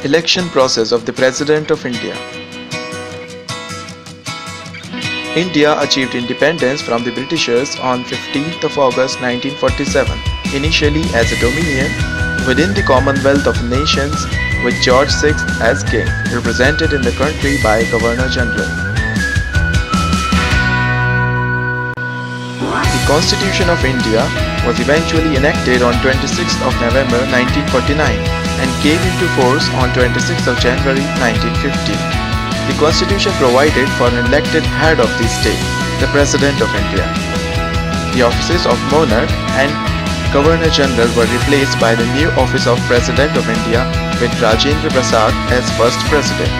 Election process of the President of India. India achieved independence from the Britishers on 15th of August 1947, initially as a dominion within the Commonwealth of Nations with George VI as king, represented in the country by Governor General. The Constitution of India was eventually enacted on 26th of November 1949 and came into force on 26th of January 1950. The Constitution provided for an elected head of the state, the President of India. The offices of Monarch and Governor General were replaced by the new office of President of India with Rajendra Prasad as first President.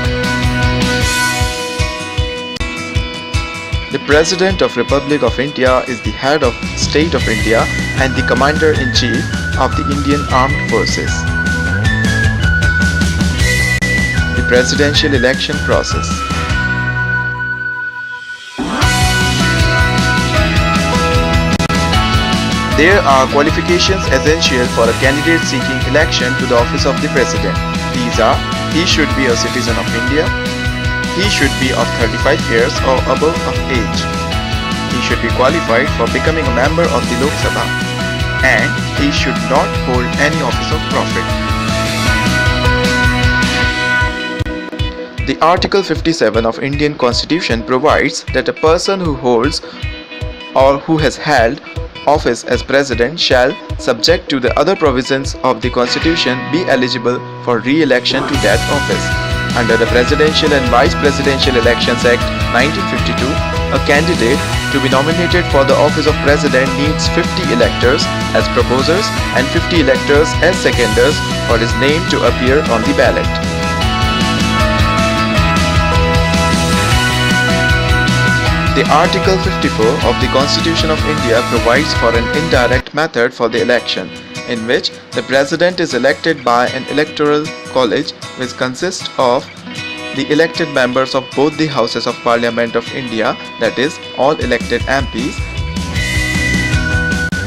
The President of Republic of India is the head of State of India and the Commander-in-Chief of the Indian Armed Forces. The Presidential Election Process. There are qualifications essential for a candidate seeking election to the office of the President. These are: he should be a citizen of India, he should be of 35 years or above of age, he should be qualified for becoming a member of the Lok Sabha, and he should not hold any office of profit. The Article 57 of Indian Constitution provides that a person who holds or who has held office as President shall, subject to the other provisions of the Constitution, be eligible for re-election to that office. Under the Presidential and Vice Presidential Elections Act 1952, a candidate to be nominated for the office of President needs 50 electors as proposers and 50 electors as seconders for his name to appear on the ballot. The Article 54 of the Constitution of India provides for an indirect method for the election, in which the President is elected by an electoral college which consists of the elected members of both the Houses of Parliament of India, that is, all elected MPs,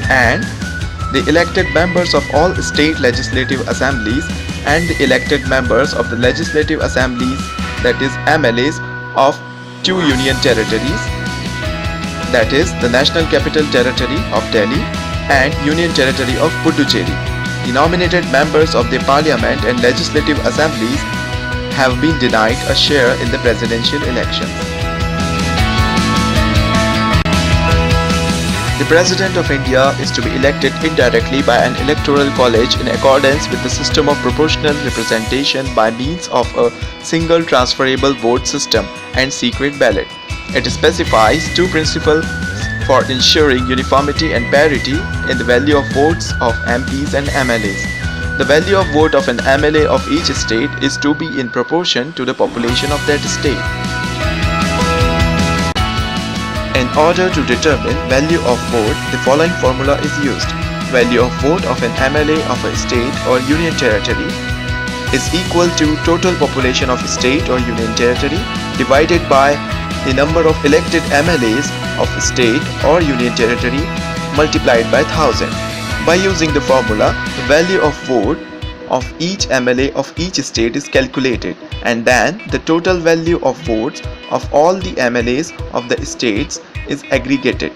and the elected members of all state legislative assemblies and the elected members of the legislative assemblies, that is, MLAs of 2 union territories, that is, the National Capital Territory of Delhi and Union Territory of Puducherry. The nominated members of the Parliament and Legislative Assemblies have been denied a share in the presidential elections. The President of India is to be elected indirectly by an electoral college in accordance with the system of proportional representation by means of a single transferable vote system and secret ballot. It specifies 2 principles for ensuring uniformity and parity in the value of votes of MPs and MLAs. The value of vote of an MLA of each state is to be in proportion to the population of that state. In order to determine value of vote, the following formula is used. Value of vote of an MLA of a state or union territory is equal to total population of a state or union territory divided by the number of elected MLAs of a state or union territory multiplied by 1000. By using the formula, the value of vote of each MLA of each state is calculated, and then the total value of votes of all the MLAs of the states is aggregated.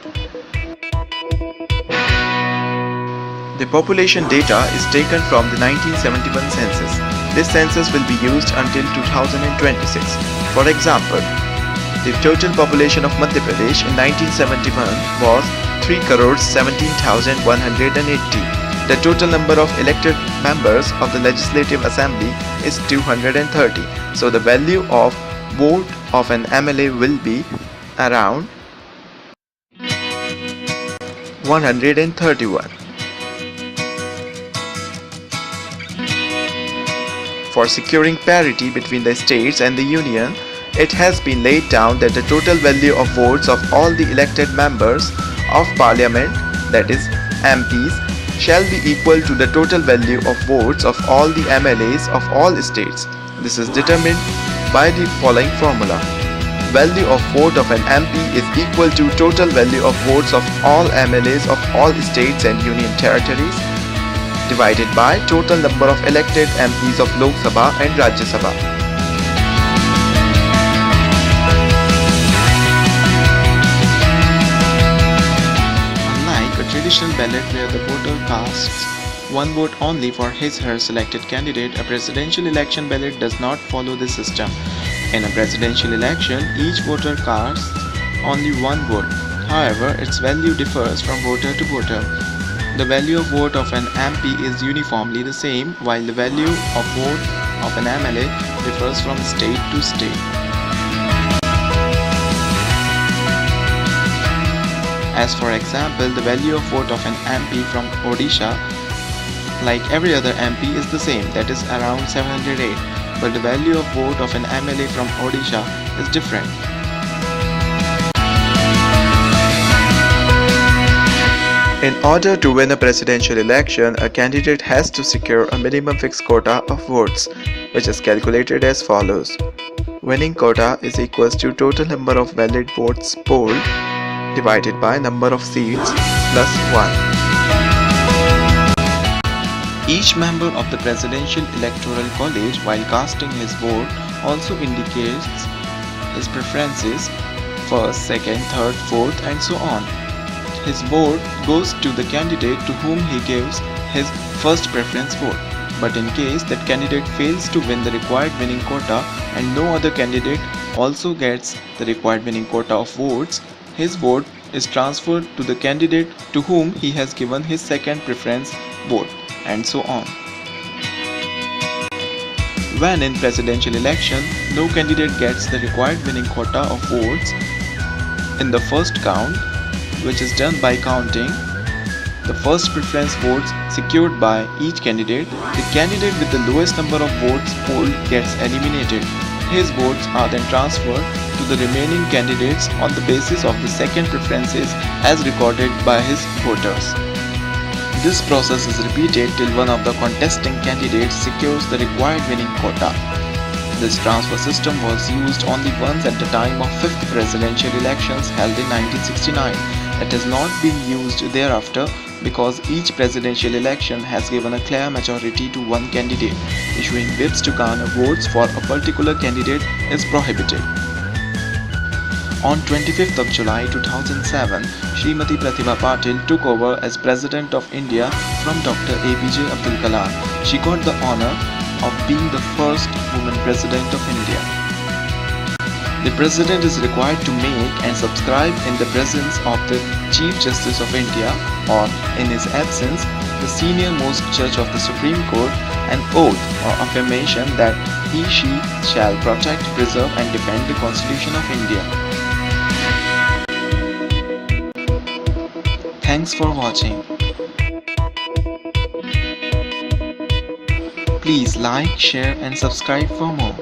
The population data is taken from the 1971 census. This census will be used until 2026. For example, the total population of Madhya Pradesh in 1971 was 3,17,180. The total number of elected members of the Legislative Assembly is 230. So the value of vote of an MLA will be around 131. For securing parity between the states and the union, it has been laid down that the total value of votes of all the elected members of Parliament, that is, MPs, shall be equal to the total value of votes of all the MLAs of all states. This is determined by the following formula. Value of vote of an MP is equal to total value of votes of all MLAs of all states and union territories divided by total number of elected MPs of Lok Sabha and Rajya Sabha. Unlike a traditional ballot where the voter casts one vote only for his/her selected candidate, a presidential election ballot does not follow this system. In a presidential election, each voter casts only one vote. However, its value differs from voter to voter. The value of vote of an MP is uniformly the same, while the value of vote of an MLA differs from state to state. As for example, the value of vote of an MP from Odisha, like every other MP, is the same, that is around 708, but the value of vote of an MLA from Odisha is different. In order to win a presidential election, a candidate has to secure a minimum fixed quota of votes, which is calculated as follows. Winning quota is equals to total number of valid votes polled divided by number of seats plus 1. Each member of the Presidential Electoral College, while casting his vote, also indicates his preferences: first, second, third, fourth, and so on. His vote goes to the candidate to whom he gives his first preference vote. But in case that candidate fails to win the required winning quota and no other candidate also gets the required winning quota of votes, his vote is transferred to the candidate to whom he has given his second preference vote, and so on. When in presidential election, no candidate gets the required winning quota of votes in the first count, which is done by counting the first preference votes secured by each candidate, the candidate with the lowest number of votes polled gets eliminated. His votes are then transferred to the remaining candidates on the basis of the second preferences as recorded by his voters. This process is repeated till one of the contesting candidates secures the required winning quota. This transfer system was used only once at the time of 5th presidential elections held in 1969. It has not been used thereafter because each presidential election has given a clear majority to one candidate. Issuing whips to garner votes for a particular candidate is prohibited. On 25th of July 2007, Srimati Pratibha Patil took over as President of India from Dr. APJ Abdul Kalam. She got the honor of being the first woman President of India. The President is required to make and subscribe in the presence of the Chief Justice of India or, in his absence, the senior-most judge of the Supreme Court, an oath or affirmation that he/she shall protect, preserve and defend the Constitution of India. Thanks for watching. Please like, share and subscribe for more.